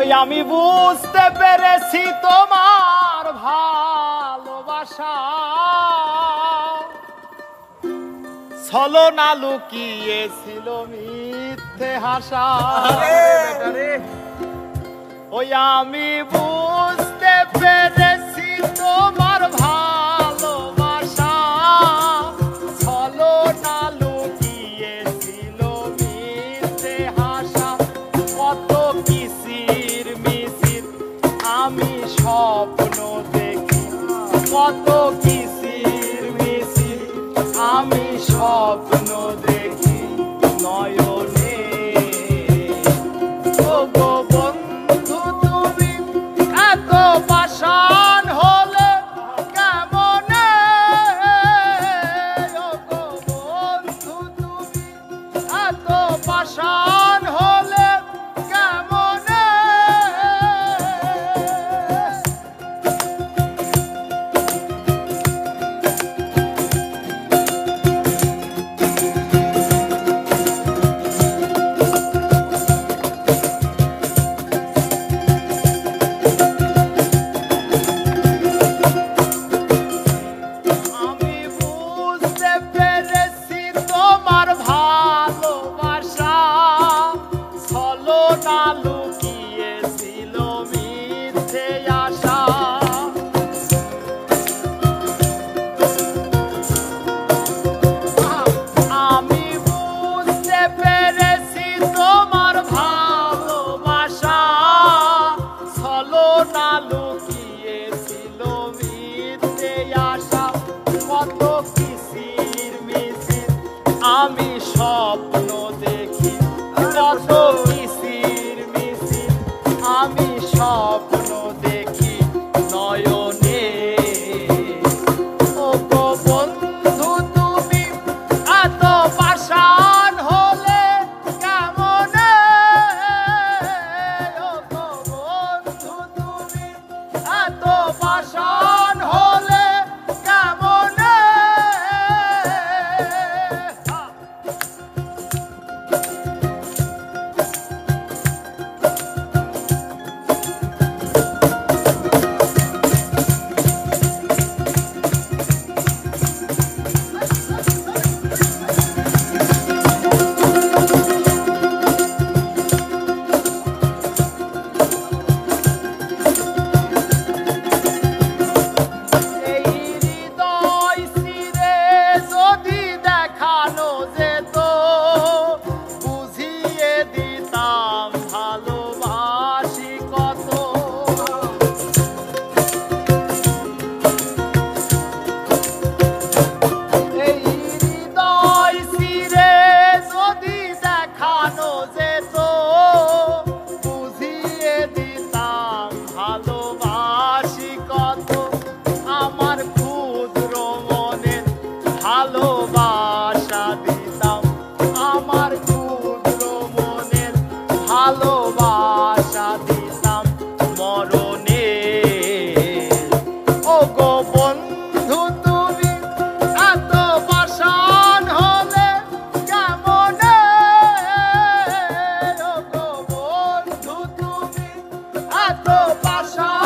ওই আমি বুঝতে পেরেছি তোমার ভালোবাসা ছলনা লুকিয়েছিল মিথ্যে হাসা। ওই আমি বুঝতে পেরেছি তোমার ভালোবাসা ছলনা লুকিয়েছিল মিথ্যে হাসা। কত কিসির মিছির আমি স্বপ্ন দেখি, কত কিসির মিছির আমি স্বপ্ন দেখি নয়নে। ও গো বন্ধু তুমি এত পাষাণ হলে কেমনে? ও গো বন্ধু তুমি এত পাষাণ হলে কেমনে? আমি বুঝতে পেরেছি তোমার ভালোবাসা ছলনা লুকিয়েছিল মিথ্যে আশা। আমি বুঝতে পেরেছি তোমার ভালোবাসা ছলনা লুকিয়েছিল মিথ্যে আশা। কত কিসির মিছির আমি স্বপ্ন দেখি, কত কিসির মিছির আমি স্বপ্ন দেখি নয়নে। ও গো বন্ধু তুমি এত পাষাণ হলে কেমনে? ও গো বন্ধু তুমি এত পাষাণ হলে কেমনে? এই হৃদয় চিরে যদি দেখানো যেত বুঝিয়ে দিতাম ভালোবাসি কত। এই হৃদয় চিরে যদি দেখানো যেত বুঝিয়ে দিতাম ভালোবাসি কত। আমার ক্ষুদ্র মনের ভালোবাসা দিতাম, আমার ক্ষুদ্র মনের ভালোবাসা দিতাম মরণে। ও গো বন্ধু তুমি এত পাষাণ হলে কেমনে? ও গো বন্ধু তুমি এত পাষাণ